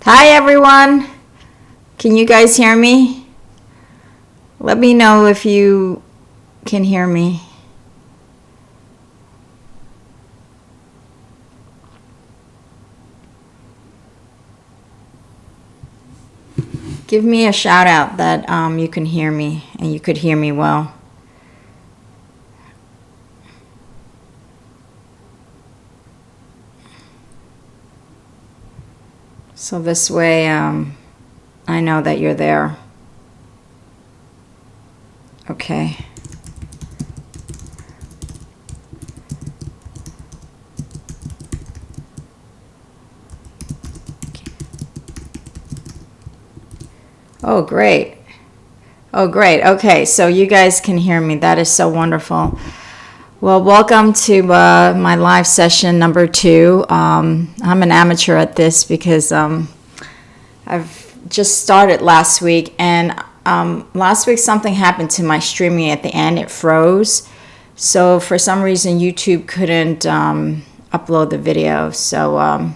Hi everyone. Can you guys hear me? Let me know if you can hear me. Give me a shout out that you can hear me and you could hear me well. So this way I know that you're there. Okay. Oh, great. Oh, great. Okay, so you guys can hear me. That is so wonderful. Well, welcome to my live session number 2. I'm an amateur at this because I've just started last week, and last week something happened to my streaming at the end. It froze. So for some reason, YouTube couldn't upload the video. So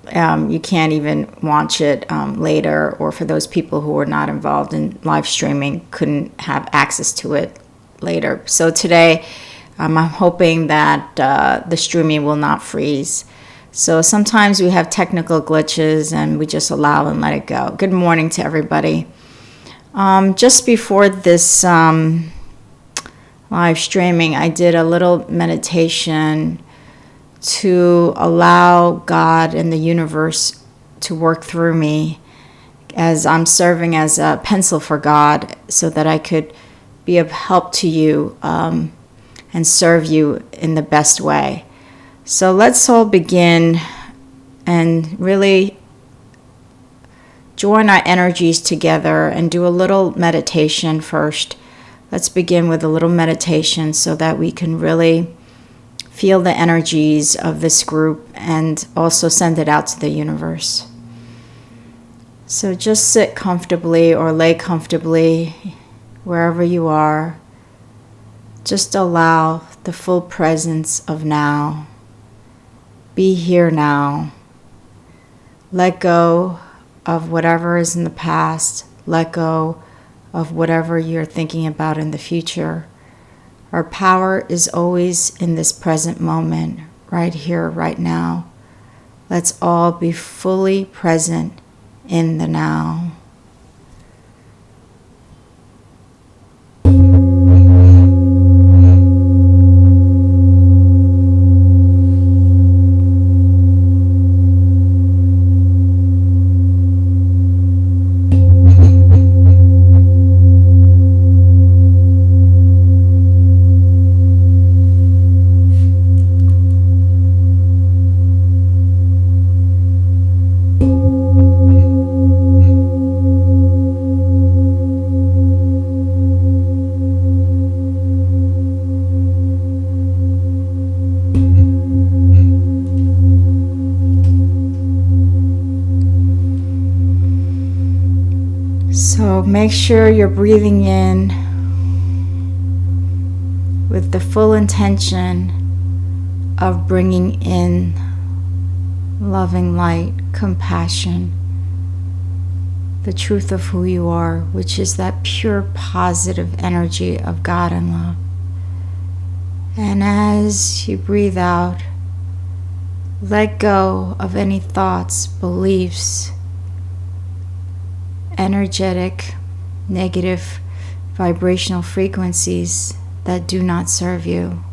you can't even watch it later, or for those people who were not involved in live streaming, couldn't have access to it later. So today I'm hoping that the streaming will not freeze. So sometimes we have technical glitches and we just allow and let it go. Good morning to everybody. Just before this live streaming, I did a little meditation to allow God and the universe to work through me as I'm serving as a pencil for God, so that I could be of help to you and serve you in the best way. So let's all begin and really join our energies together and do a little meditation first. Let's begin with a little meditation so that we can really feel the energies of this group and also send it out to the universe. So just sit comfortably or lay comfortably wherever you are. Just allow the full presence of now. Be here now. Let go of whatever is in the past. Let go of whatever you're thinking about in the future. Our power is always in this present moment, right here, right now. Let's all be fully present in the now. So make sure you're breathing in with the full intention of bringing in loving light, compassion, the truth of who you are, which is that pure positive energy of God and love. And as you breathe out, let go of any thoughts, beliefs, energetic, negative vibrational frequencies that do not serve you.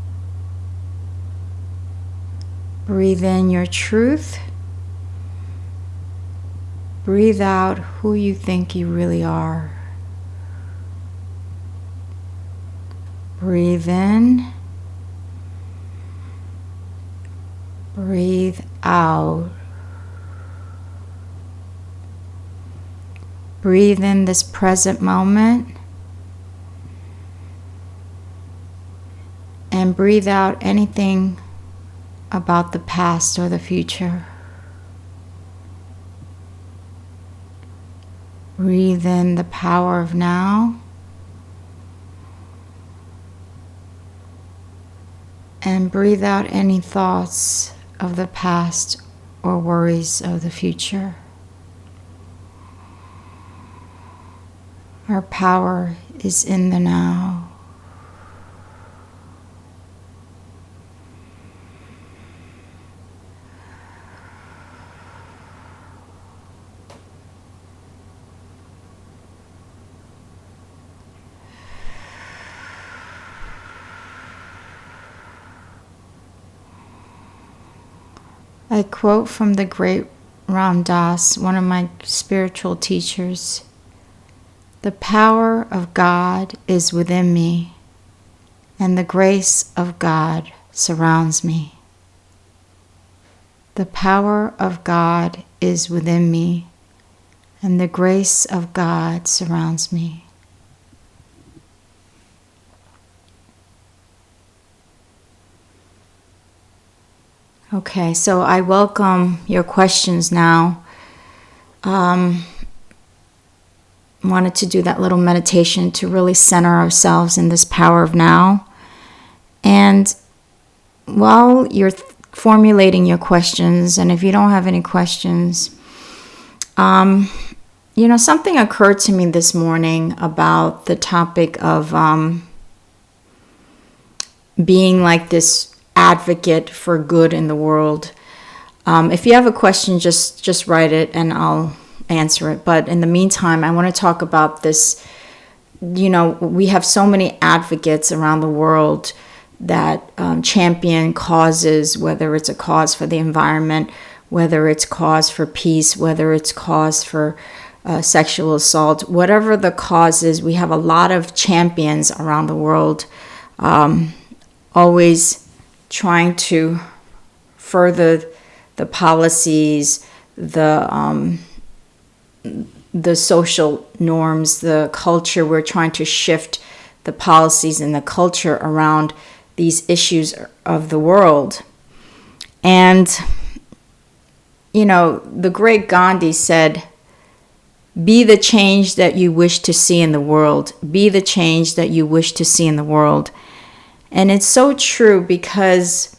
Breathe in your truth. Breathe out who you think you really are. Breathe in. Breathe out. Breathe in this present moment and breathe out anything about the past or the future. Breathe in the power of now and breathe out any thoughts of the past or worries of the future. Our power is in the now. I quote from the great Ram Dass, one of my spiritual teachers. The power of God is within me, and the grace of God surrounds me. The power of God is within me, and the grace of God surrounds me. Okay, so I welcome your questions now. Wanted to do that little meditation to really center ourselves in this power of now. And while you're formulating your questions, and if you don't have any questions, something occurred to me this morning about the topic of being like this advocate for good in the world. If you have a question, just write it and I'll answer it. But in the meantime, I want to talk about this. We have so many advocates around the world that champion causes, whether it's a cause for the environment, whether it's cause for peace, whether it's cause for sexual assault, whatever the cause is. We have a lot of champions around the world, always trying to further the policies, the social norms, the culture. We're trying to shift the policies and the culture around these issues of the world. And, the great Gandhi said, be the change that you wish to see in the world. Be the change that you wish to see in the world. And it's so true, because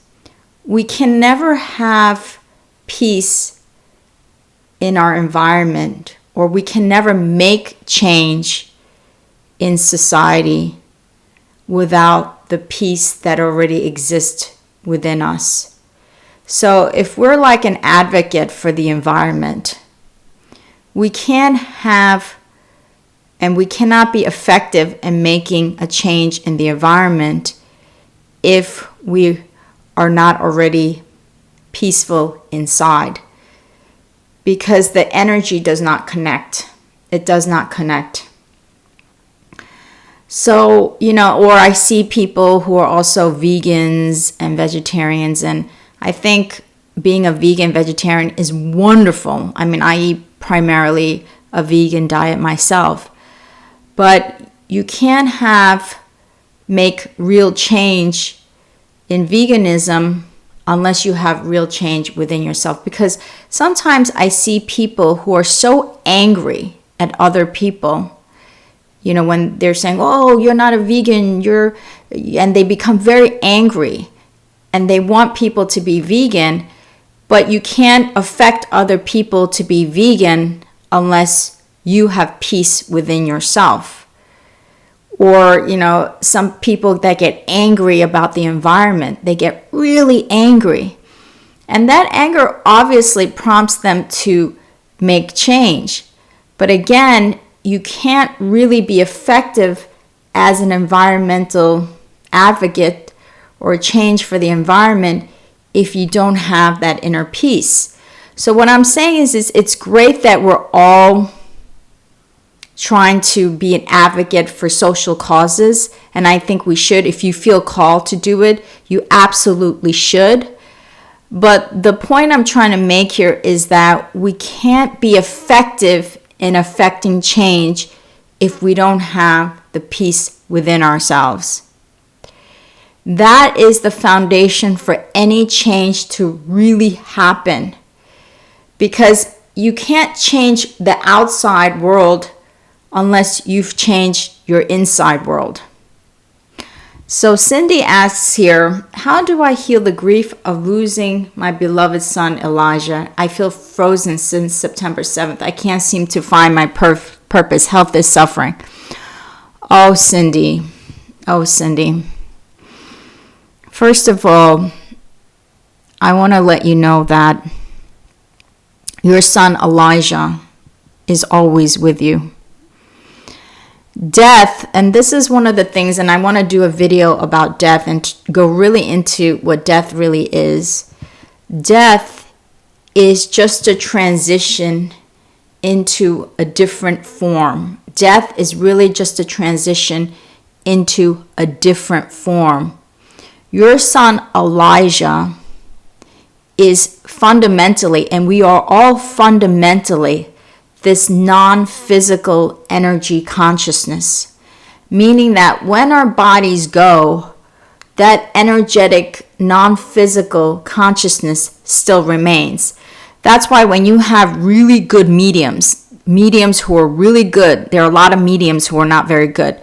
we can never have peace in our environment, or we can never make change in society without the peace that already exists within us. So if we're like an advocate for the environment, we can't have and we cannot be effective in making a change in the environment if we are not already peaceful inside. Because the energy does not connect. It does not connect. So, or I see people who are also vegans and vegetarians, and I think being a vegan vegetarian is wonderful. I mean, I eat primarily a vegan diet myself. But you can't make real change in veganism unless you have real change within yourself. Because sometimes I see people who are so angry at other people, when they're saying, oh, you're not a vegan, and they become very angry and they want people to be vegan, but you can't affect other people to be vegan unless you have peace within yourself. Or, some people that get angry about the environment, they get really angry. And that anger obviously prompts them to make change. But again, you can't really be effective as an environmental advocate or change for the environment if you don't have that inner peace. So what I'm saying is it's great that we're all trying to be an advocate for social causes, and I think we should. If you feel called to do it, you absolutely should. But the point I'm trying to make here is that we can't be effective in affecting change if we don't have the peace within ourselves. That is the foundation for any change to really happen, because you can't change the outside world unless you've changed your inside world. So Cindy asks here, how do I heal the grief of losing my beloved son, Elijah? I feel frozen since September 7th. I can't seem to find my purpose. Health is suffering. Oh, Cindy. Oh, Cindy. First of all, I want to let you know that your son, Elijah, is always with you. Death, and this is one of the things, and I want to do a video about death and go really into what death really is. Death is just a transition into a different form. Death is really just a transition into a different form. Your son Elijah is fundamentally, and we are all fundamentally, this non-physical energy consciousness, meaning that when our bodies go, that energetic non-physical consciousness still remains. That's why when you have really good mediums who are really good, there are a lot of mediums who are not very good.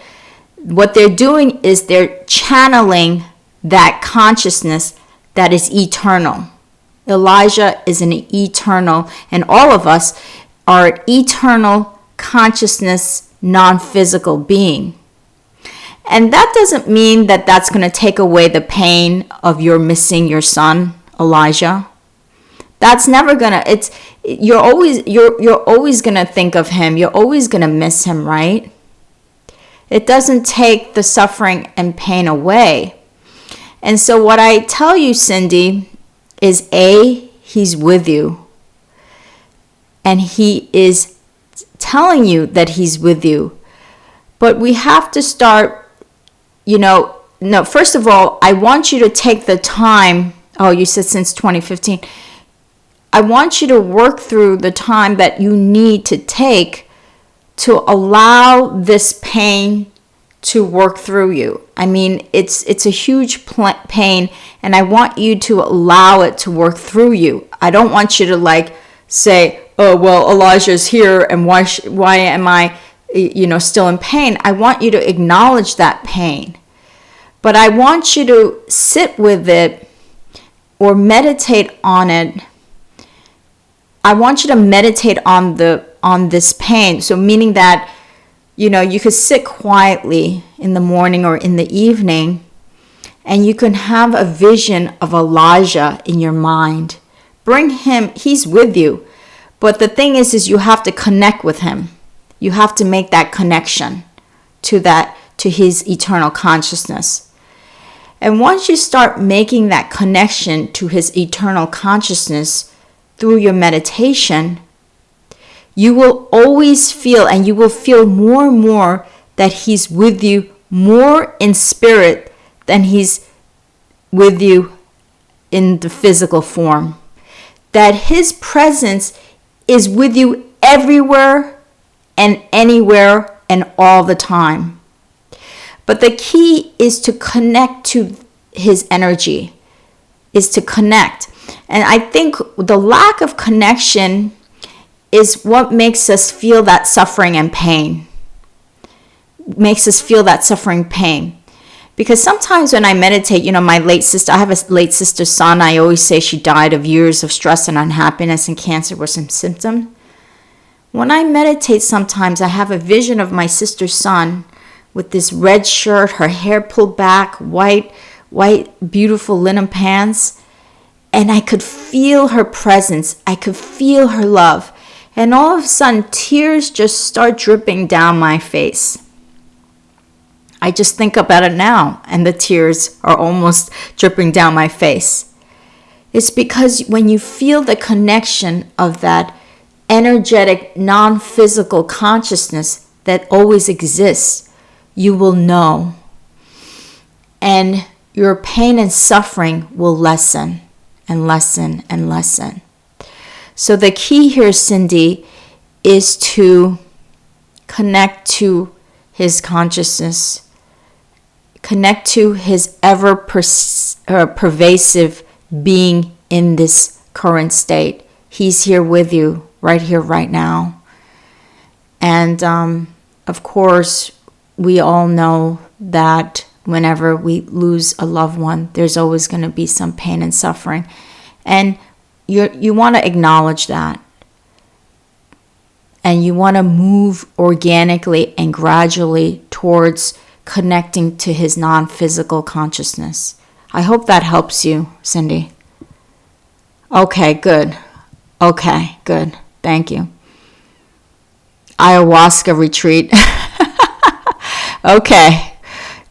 What they're doing is they're channeling that consciousness that is eternal. Elijah is an eternal, and all of us are eternal consciousness, non-physical being. And that doesn't mean that that's going to take away the pain of your missing your son, Elijah. That's never going to, you're always going to think of him. You're always going to miss him, right? It doesn't take the suffering and pain away. And so what I tell you, Cindy, is he's with you. And he is telling you that he's with you. But we have to start, first of all, I want you to take the time. Oh, you said since 2015. I want you to work through the time that you need to take to allow this pain to work through you. I mean, it's a huge pain, and I want you to allow it to work through you. I don't want you to say, oh, well, Elijah's here, and why am I, still in pain? I want you to acknowledge that pain. But I want you to sit with it or meditate on it. I want you to meditate on this pain. So meaning that, you could sit quietly in the morning or in the evening, and you can have a vision of Elijah in your mind. Bring him, he's with you. But the thing is you have to connect with him. You have to make that connection to his eternal consciousness. And once you start making that connection to his eternal consciousness through your meditation, you will always feel, and you will feel more and more that he's with you more in spirit than he's with you in the physical form. That his presence is with you everywhere and anywhere and all the time. But the key is to connect to his energy, is to connect. And I think the lack of connection is what makes us feel that suffering and pain. Makes us feel that suffering pain. Because sometimes when I meditate, my late sister, I have a late sister son. I always say she died of years of stress and unhappiness, and cancer were some symptom. When I meditate sometimes, I have a vision of my sister's son with this red shirt, her hair pulled back, white, beautiful linen pants. And I could feel her presence. I could feel her love. And all of a sudden, tears just start dripping down my face. I just think about it now, and the tears are almost dripping down my face. It's because when you feel the connection of that energetic, non-physical consciousness that always exists, you will know. And your pain and suffering will lessen and lessen and lessen. So the key here, Cindy, is to connect to his consciousness. Connect to his ever pervasive being in this current state. He's here with you, right here, right now. And of course, we all know that whenever we lose a loved one, there's always going to be some pain and suffering. And you want to acknowledge that. And you want to move organically and gradually towards connecting to his non-physical consciousness. I hope that helps you, Cindy. Okay, good. Okay, good. Thank you. Ayahuasca Retreat. Okay.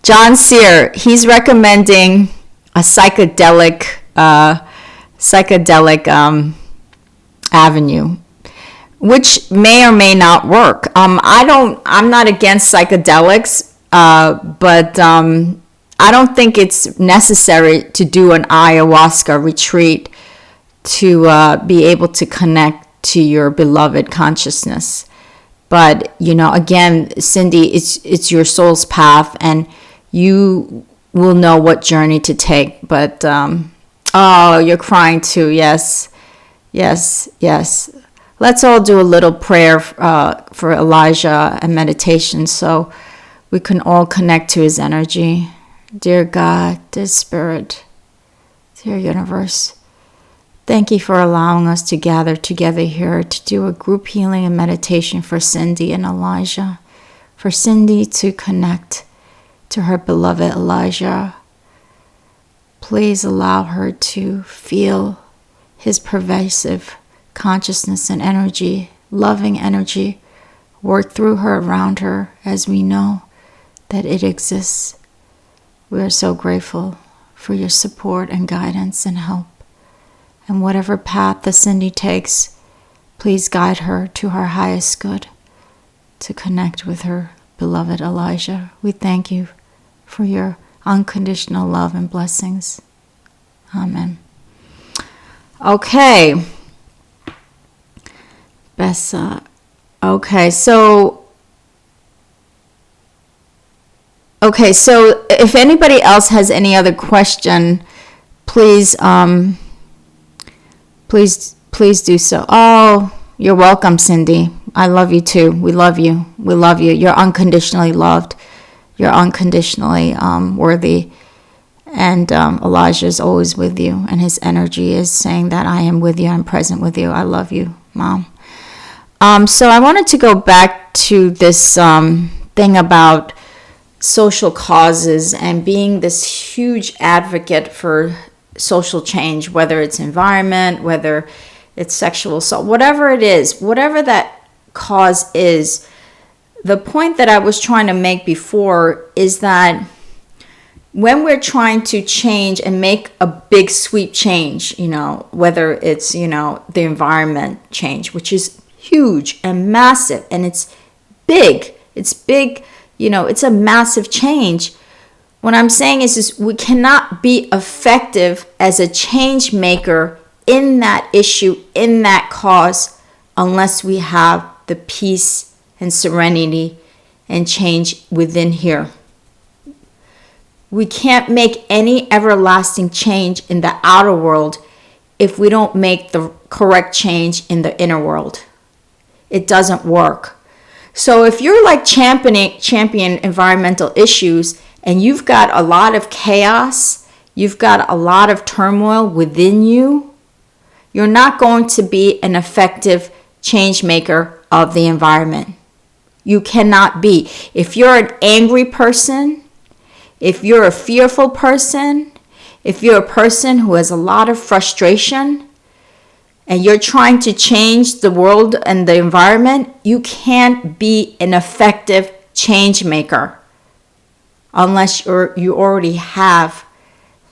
John Sear, he's recommending a psychedelic avenue, which may or may not work. I'm not against psychedelics, but I don't think it's necessary to do an ayahuasca retreat to be able to connect to your beloved consciousness. But, again, Cindy, it's your soul's path, and you will know what journey to take. But, oh, you're crying too. Yes. Let's all do a little prayer for Elijah and meditation so we can all connect to his energy. Dear God, dear Spirit, dear Universe, thank you for allowing us to gather together here to do a group healing and meditation for Cindy and Elijah. For Cindy to connect to her beloved Elijah. Please allow her to feel his pervasive consciousness and energy, loving energy, work through her, around her, as we know that it exists. We are so grateful for your support and guidance and help. And whatever path the Cindy takes, please guide her to her highest good, to connect with her beloved Elijah. We thank you for your unconditional love and blessings. Amen. Okay. Bessa. Okay, so if anybody else has any other question, please do so. Oh, you're welcome, Cindy. I love you too. We love you. We love you. You're unconditionally loved. You're unconditionally worthy. And Elijah is always with you, and his energy is saying that I am with you. I'm present with you. I love you, Mom. So I wanted to go back to this thing about social causes and being this huge advocate for social change, whether it's environment, whether it's sexual assault, whatever it is, whatever that cause is. The point that I was trying to make before is that when we're trying to change and make a big sweep change, whether it's, the environment change, which is huge and massive, and it's big, it's a massive change. What I'm saying is we cannot be effective as a change maker in that issue, in that cause, unless we have the peace and serenity and change within here. We can't make any everlasting change in the outer world if we don't make the correct change in the inner world. It doesn't work. So if you're like champion environmental issues and you've got a lot of chaos, you've got a lot of turmoil within you, you're not going to be an effective change maker of the environment. You cannot be. If you're an angry person, if you're a fearful person, if you're a person who has a lot of frustration, and you're trying to change the world and the environment, you can't be an effective change maker unless you already have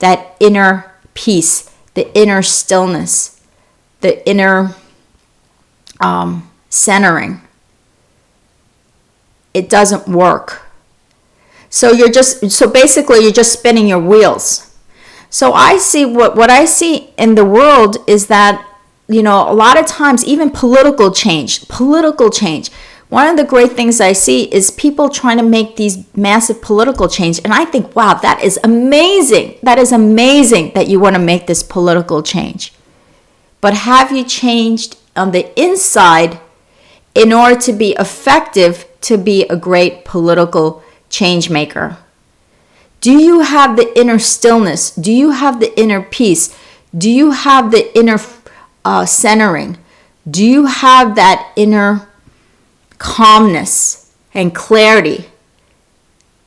that inner peace, the inner stillness, the inner centering. It doesn't work. So basically you're just spinning your wheels. So I see what I see in the world is that, a lot of times, even political change. One of the great things I see is people trying to make these massive political change. And I think, wow, that is amazing. That is amazing that you want to make this political change. But have you changed on the inside in order to be effective, to be a great political change maker? Do you have the inner stillness? Do you have the inner peace? Do you have the inner centering? Do you have that inner calmness and clarity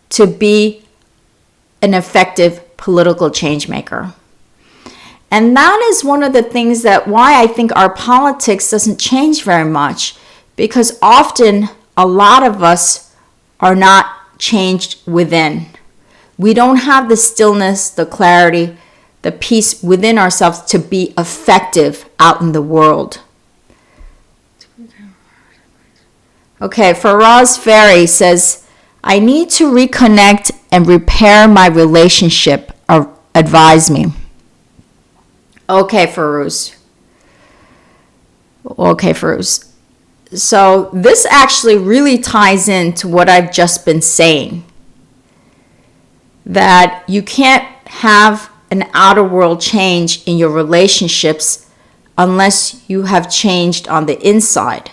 to be an effective political change maker? And that is one of the things that why I think our politics doesn't change very much, because often a lot of us are not changed within. We don't have the stillness, the clarity, the peace within ourselves to be effective out in the world. Okay, Faraz Ferry says, I need to reconnect and repair my relationship. Advise me. Okay, Faraz. So this actually really ties into what I've just been saying. That you can't have an outer world change in your relationships unless you have changed on the inside.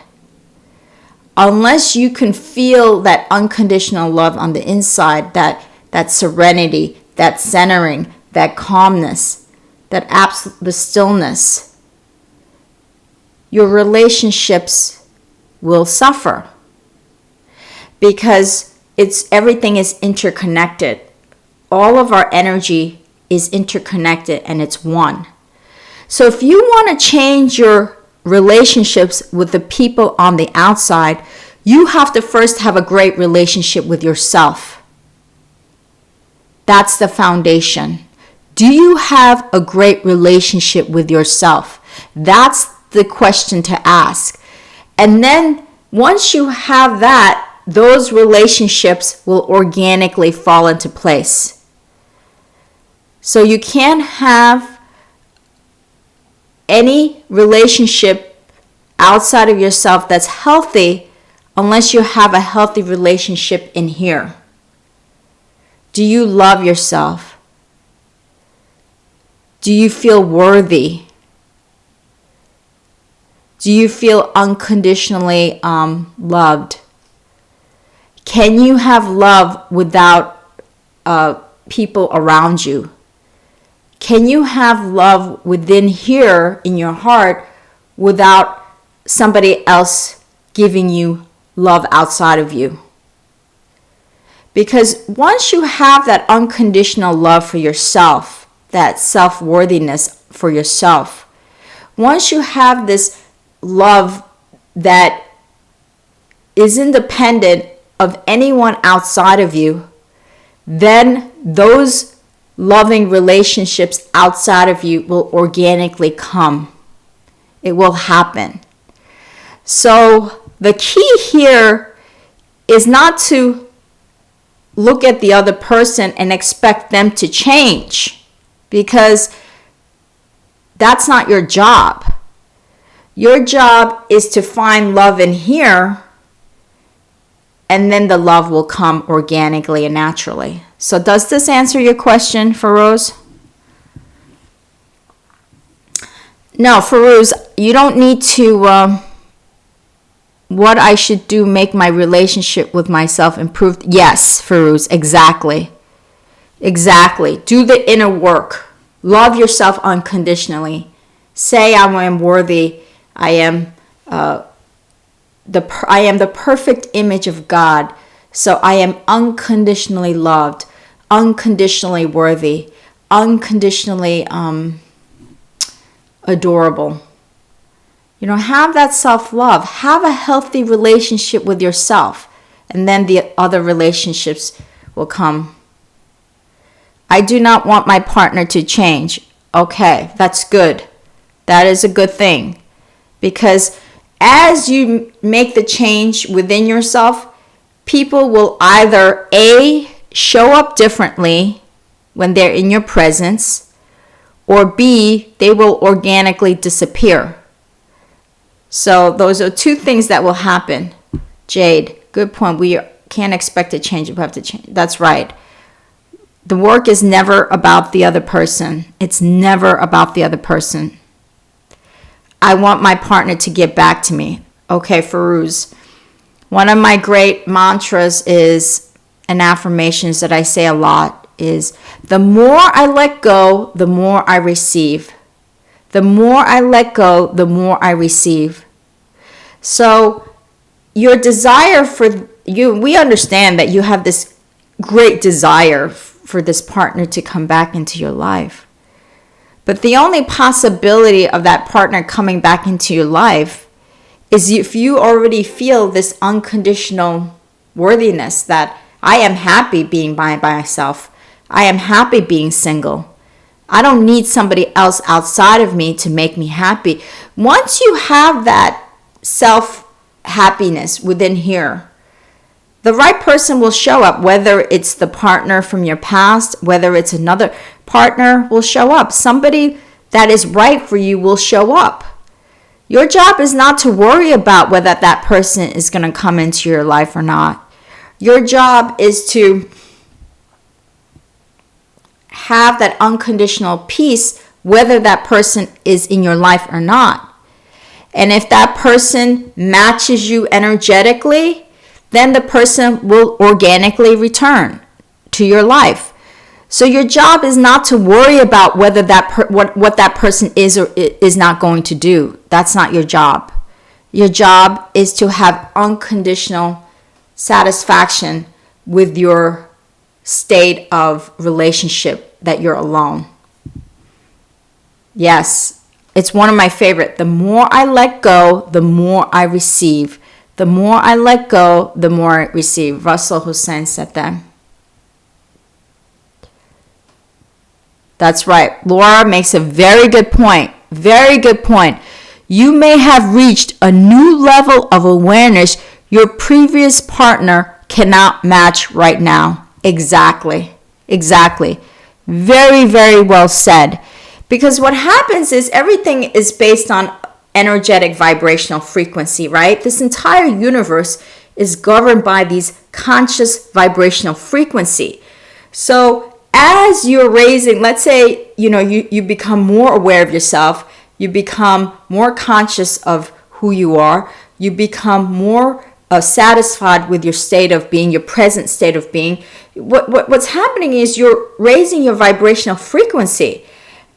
Unless you can feel that unconditional love on the inside, that serenity, that centering, that calmness, the stillness, your relationships will suffer because everything is interconnected. All of our energy is interconnected and it's one. So if you want to change your relationships with the people on the outside, you have to first have a great relationship with yourself. That's the foundation. Do you have a great relationship with yourself? That's the question to ask. And then once you have that, those relationships will organically fall into place. So you can't have any relationship outside of yourself that's healthy unless you have a healthy relationship in here. Do you love yourself? Do you feel worthy? Do you feel unconditionally loved? Can you have love without people around you? Can you have love within here in your heart without somebody else giving you love outside of you? Because once you have that unconditional love for yourself, that self-worthiness for yourself, once you have this love that is independent of anyone outside of you, then those loving relationships outside of you will organically come. It will happen. So the key here is not to look at the other person and expect them to change, because that's not your job. Your job is to find love in here, and then the love will come organically and naturally. So does this answer your question, Farouz? No, Farouz, you don't need to, what I should do, make my relationship with myself improve. Yes, Farouz, exactly. Exactly. Do the inner work. Love yourself unconditionally. Say, I am worthy. I am the perfect image of God. So I am unconditionally loved, unconditionally worthy, unconditionally adorable. Have that self-love. Have a healthy relationship with yourself, and then the other relationships will come. I do not want my partner to change. Okay, that's good. That is a good thing. Because as you make the change within yourself, people will either A, show up differently when they're in your presence, or B, they will organically disappear. So those are two things that will happen. Jade, good point. We can't expect a change. We have to change. That's right. The work is never about the other person. It's never about the other person. I want my partner to get back to me. Okay, Farouz. One of my great mantras is, and affirmations that I say a lot, is the more I let go, the more I receive. The more I let go, the more I receive. So your desire for you, we understand that you have this great desire for this partner to come back into your life. But the only possibility of that partner coming back into your life is if you already feel this unconditional worthiness that I am happy being by myself. I am happy being single. I don't need somebody else outside of me to make me happy. Once you have that self-happiness within here, the right person will show up, whether it's the partner from your past, whether it's another partner will show up. Somebody that is right for you will show up. Your job is not to worry about whether that person is going to come into your life or not. Your job is to have that unconditional peace, whether that person is in your life or not. And if that person matches you energetically, then the person will organically return to your life. So your job is not to worry about whether what that person is or is not going to do. That's not your job. Your job is to have unconditional satisfaction with your state of relationship that you're alone. Yes, it's one of my favorite. The more I let go, the more I receive. The more I let go, the more I receive. Russell Hussain said that. That's right. Laura makes a very good point. Very good point. You may have reached a new level of awareness your previous partner cannot match right now. Exactly. Exactly. Very, very well said. Because what happens is everything is based on energetic vibrational frequency, right? This entire universe is governed by these conscious vibrational frequency. So as you're raising, let's say, you become more aware of yourself, you become more conscious of who you are, you become more satisfied with your state of being, your present state of being. What's happening is you're raising your vibrational frequency.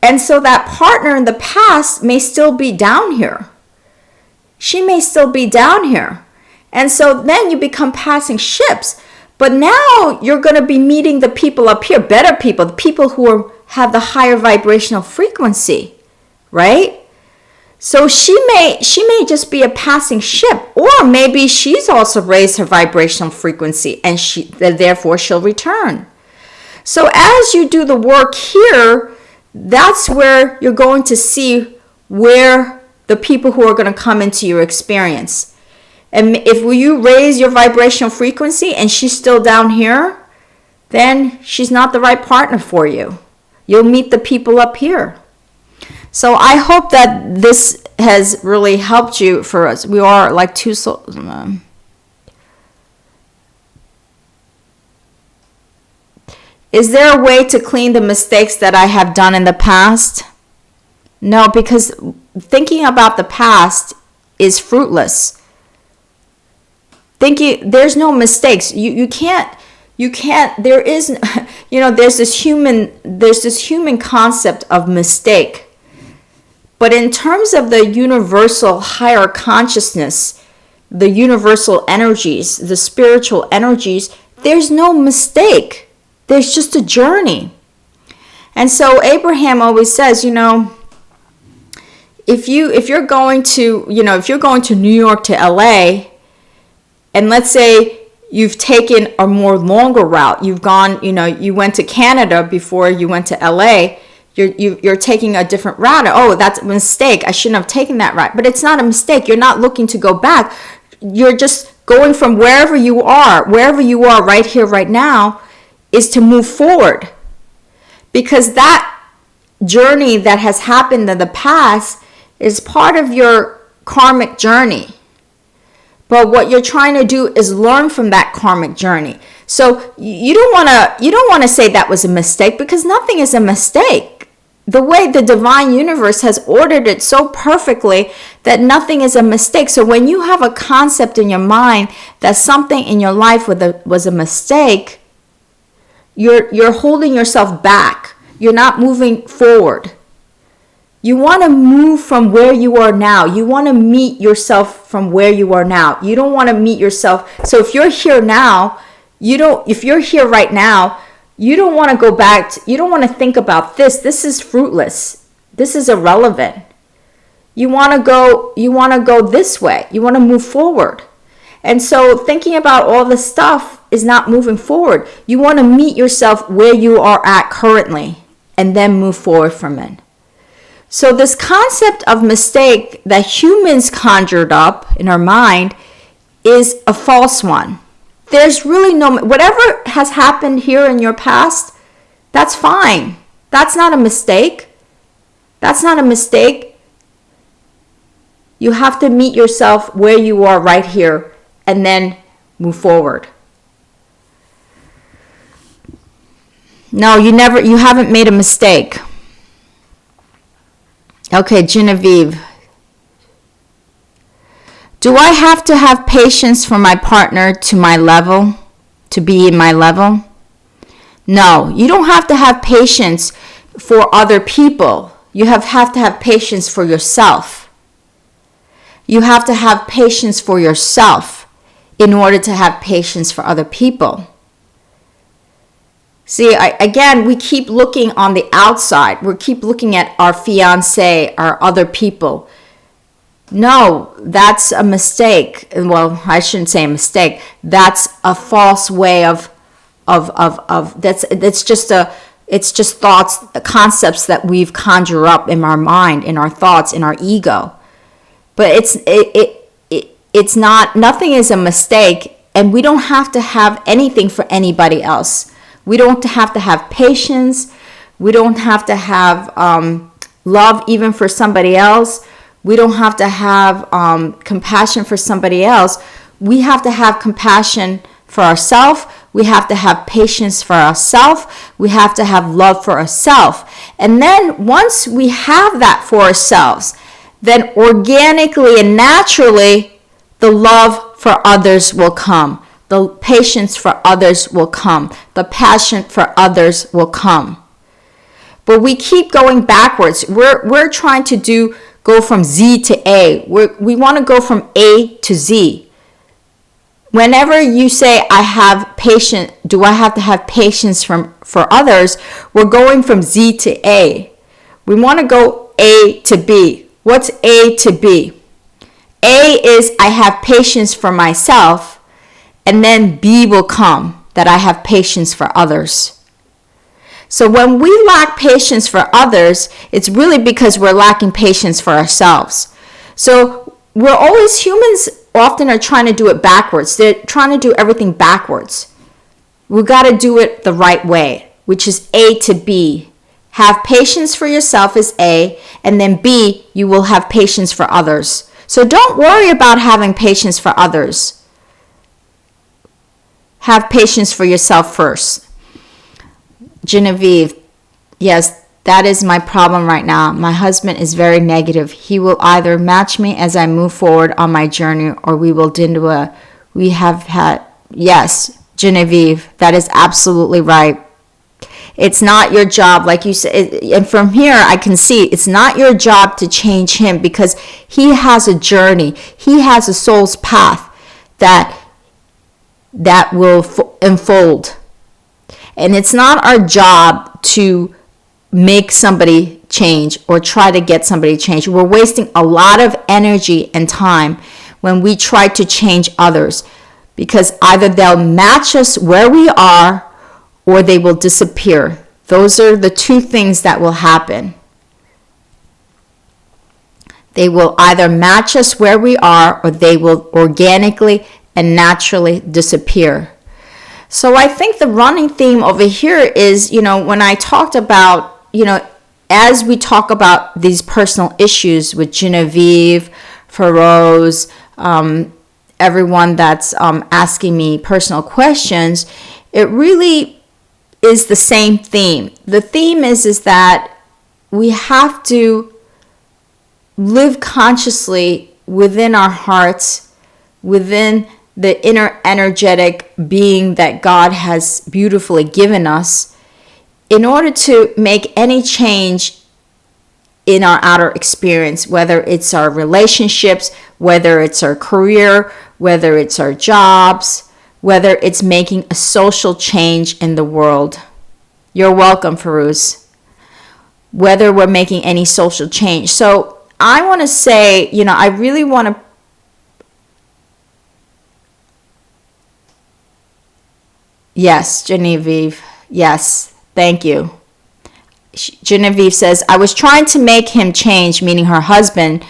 And so that partner in the past may still be down here. She may still be down here. And so then you become passing ships. But now you're going to be meeting the people up here, better people, the people who have the higher vibrational frequency, right? So she may just be a passing ship, or maybe she's also raised her vibrational frequency and therefore she'll return. So as you do the work here, that's where you're going to see where the people who are going to come into your experience. And if you raise your vibrational frequency and she's still down here, then she's not the right partner for you. You'll meet the people up here. So I hope that this has really helped you for us. We are like two souls. Is there a way to clean the mistakes that I have done in the past? No, because thinking about the past is fruitless. There's no mistakes. You can't, there is, there's this human concept of mistake. But in terms of the universal higher consciousness, the universal energies, the spiritual energies, there's no mistake. There's just a journey. And so Abraham always says, if you're going to New York to LA, and let's say you've taken a more longer route, you've gone, you went to Canada before you went to LA, you're taking a different route. Oh, that's a mistake. I shouldn't have taken that route. But it's not a mistake. You're not looking to go back. You're just going from wherever you are right here, right now, is to move forward. Because that journey that has happened in the past is part of your karmic journey. But what you're trying to do is learn from that karmic journey. So you don't want to say that was a mistake, because nothing is a mistake. The way the divine universe has ordered it so perfectly that nothing is a mistake. So when you have a concept in your mind that something in your life was a mistake, you're holding yourself back. You're not moving forward. You want to move from where you are now. You want to meet yourself from where you are now. You don't want to meet yourself. So if you're here now, if you're here right now, you don't want to go back. You don't want to think about this. This is fruitless. This is irrelevant. You want to go this way. You want to move forward. And so thinking about all this stuff is not moving forward. You want to meet yourself where you are at currently and then move forward from it. So this concept of mistake that humans conjured up in our mind is a false one. There's really whatever has happened here in your past, that's fine. That's not a mistake. That's not a mistake. You have to meet yourself where you are right here and then move forward. No, you haven't made a mistake. Okay, Genevieve. Do I have to have patience for my partner to be in my level? No, you don't have to have patience for other people. You have to have patience for yourself. You have to have patience for yourself in order to have patience for other people. See, again, we keep looking on the outside. We keep looking at our fiancé, our other people. No, that's a mistake. Well, I shouldn't say a mistake. That's a false way of it's just thoughts, concepts that we've conjured up in our mind, in our thoughts, in our ego. But it's not. Nothing is a mistake, and we don't have to have anything for anybody else. We don't have to have patience. We don't have to have love even for somebody else. We don't have to have compassion for somebody else. We have to have compassion for ourselves. We have to have patience for ourselves. We have to have love for ourselves. And then once we have that for ourselves, then organically and naturally, the love for others will come. The patience for others will come. The passion for others will come. But we keep going backwards. We're trying to go from Z to A. We want to go from A to Z. Whenever you say, I have patience, do I have to have patience for others? We're going from Z to A. We want to go A to B. What's A to B? A is I have patience for myself. And then B will come, that I have patience for others. So when we lack patience for others, it's really because we're lacking patience for ourselves. So humans often are trying to do it backwards. They're trying to do everything backwards. We've got to do it the right way, which is A to B. Have patience for yourself is A, and then B, you will have patience for others. So don't worry about having patience for others. Have patience for yourself first. Genevieve, yes, that is my problem right now. My husband is very negative. He will either match me as I move forward on my journey, or yes, Genevieve, that is absolutely right. It's not your job, like you said, and from here I can see it's not your job to change him, because he has a journey. He has a soul's path that will unfold. And it's not our job to make somebody change or try to get somebody to change. We're wasting a lot of energy and time when we try to change others, because either they'll match us where we are or they will disappear. Those are the two things that will happen. They will either match us where we are, or they will organically and naturally disappear. So I think the running theme over here is, when I talked about, as we talk about these personal issues with Genevieve, Feroz, everyone that's asking me personal questions, it really is the same theme. The theme is that we have to live consciously within our hearts, within the inner energetic being that God has beautifully given us, in order to make any change in our outer experience, whether it's our relationships, whether it's our career, whether it's our jobs, whether it's making a social change in the world. You're welcome, Farouz. Whether we're making any social change. So I want to say, I really want to Yes, Genevieve. Yes, thank you. Genevieve says, I was trying to make him change, meaning her husband,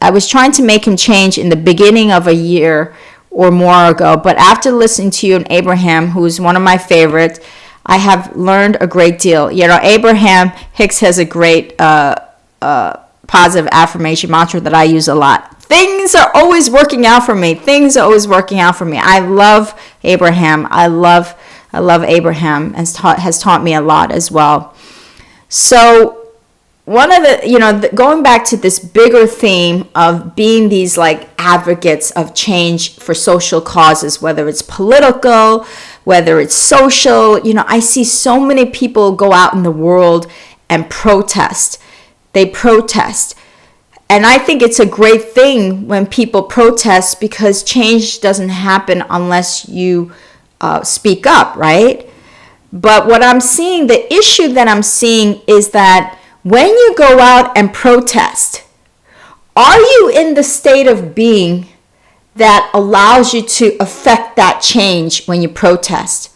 I was trying to make him change in the beginning of a year or more ago, but after listening to you and Abraham, who is one of my favorites, I have learned a great deal. Abraham Hicks has a great positive affirmation mantra that I use a lot. Things are always working out for me. Things are always working out for me. I love Abraham. I love Abraham, and has taught me a lot as well. So one of going back to this bigger theme of being these like advocates of change for social causes, whether it's political, whether it's social, I see so many people go out in the world and protest. They protest. And I think it's a great thing when people protest, because change doesn't happen unless you speak up, right? But what I'm seeing, the issue that I'm seeing is that when you go out and protest, are you in the state of being that allows you to affect that change when you protest?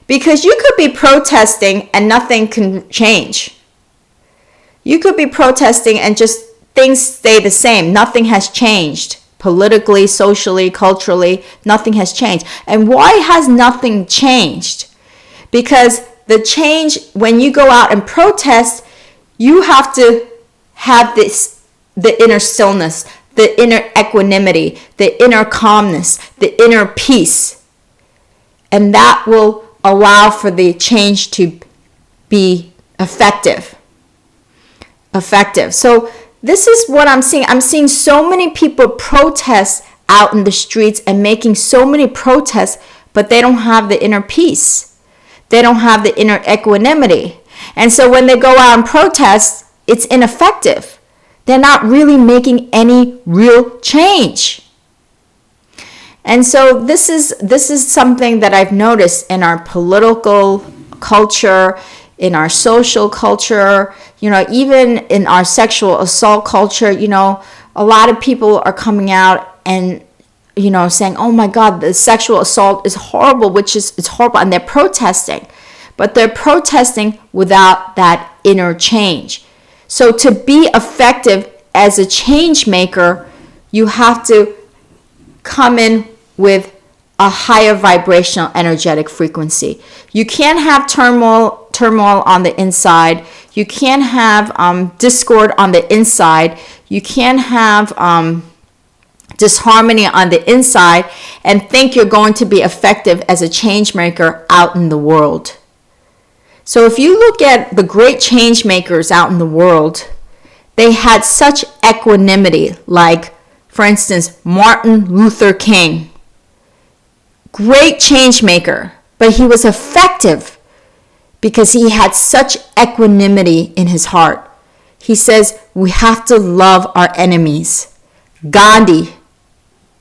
Because you could be protesting and nothing can change. You could be protesting and just things stay the same. Nothing has changed. Politically, socially, culturally, nothing has changed. And why has nothing changed? Because the change, when you go out and protest, you have to have the inner stillness, the inner equanimity, the inner calmness, the inner peace. And that will allow for the change to be effective. So this is what I'm seeing. I'm seeing so many people protest out in the streets and making so many protests, but they don't have the inner peace. They don't have the inner equanimity. And so when they go out and protest, it's ineffective. They're not really making any real change. And so this is something that I've noticed in our political culture, in our social culture, even in our sexual assault culture. A lot of people are coming out and saying, oh my God, the sexual assault is horrible, it's horrible, and they're protesting. But they're protesting without that inner change. So to be effective as a change maker, you have to come in with a higher vibrational energetic frequency. You can't have turmoil on the inside. You can't have discord on the inside. You can't have disharmony on the inside and think you're going to be effective as a change maker out in the world. So if you look at the great change makers out in the world, they had such equanimity, like, for instance, Martin Luther King. Great change maker, but he was effective because he had such equanimity in his heart. He says, we have to love our enemies. Gandhi,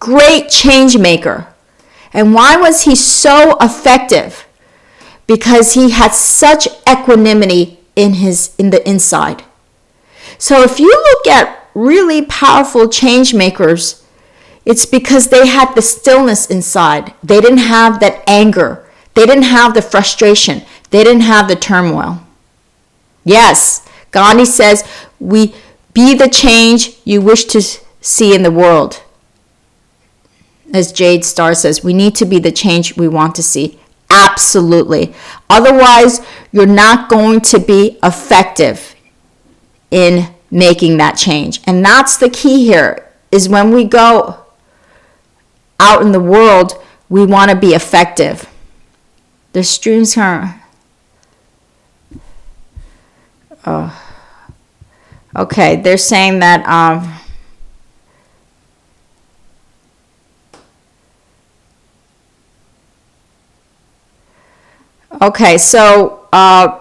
great change maker. And why was he so effective? Because he had such equanimity in the inside. So if you look at really powerful change makers, it's because they had the stillness inside. They didn't have that anger. They didn't have the frustration. They didn't have the turmoil. Yes, Gandhi says, we be the change you wish to see in the world. As Jade Starr says, we need to be the change we want to see. Absolutely. Otherwise, you're not going to be effective in making that change. And that's the key here, is when we go out in the world, we want to be effective. The streams are... Okay, they're saying that... Okay, so I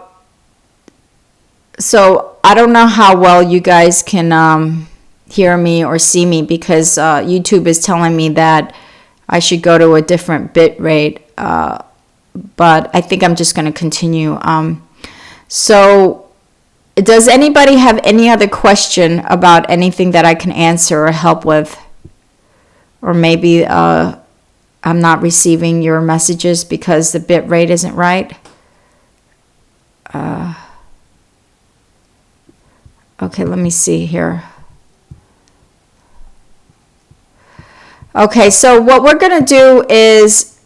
don't know how well you guys can hear me or see me, because YouTube is telling me that I should go to a different bit rate, but I think I'm just going to continue. So does anybody have any other question about anything that I can answer or help with? Or maybe I'm not receiving your messages because the bit rate isn't right? Okay, let me see here. Okay, so what we're going to do is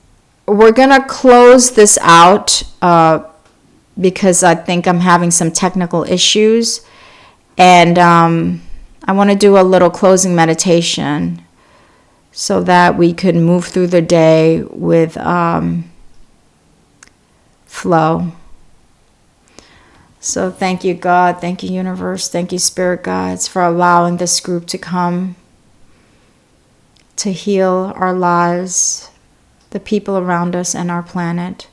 we're going to close this out because I think I'm having some technical issues. And I want to do a little closing meditation so that we could move through the day with flow. So thank you, God. Thank you, universe. Thank you, spirit guides, for allowing this group to come to heal our lives, the people around us, and our planet.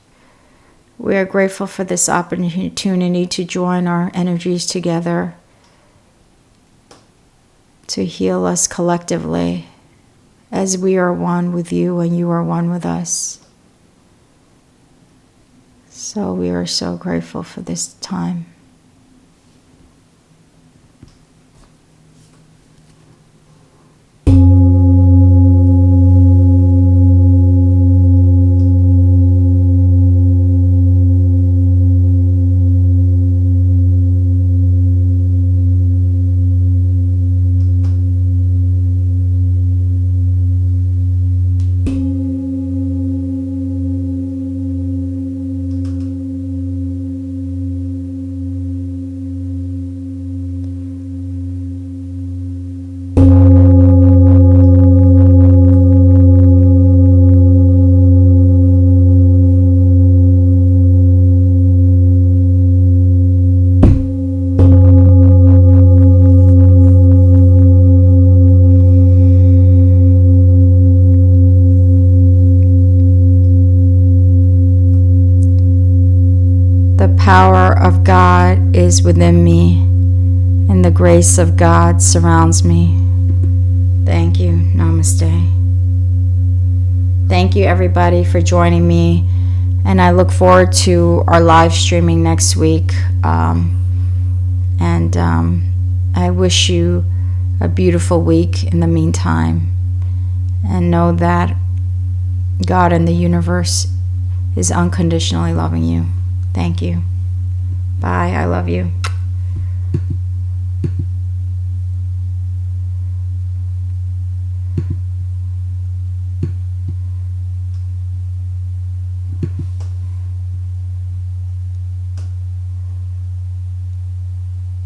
We are grateful for this opportunity to join our energies together to heal us collectively as we are one with you and you are one with us. So we are so grateful for this time. The power of God is within me, and the grace of God surrounds me. Thank you. Namaste. Thank you, everybody, for joining me, and I look forward to our live streaming next week. I wish you a beautiful week in the meantime, and know that God and the universe is unconditionally loving you. Thank you. Bye. I love you.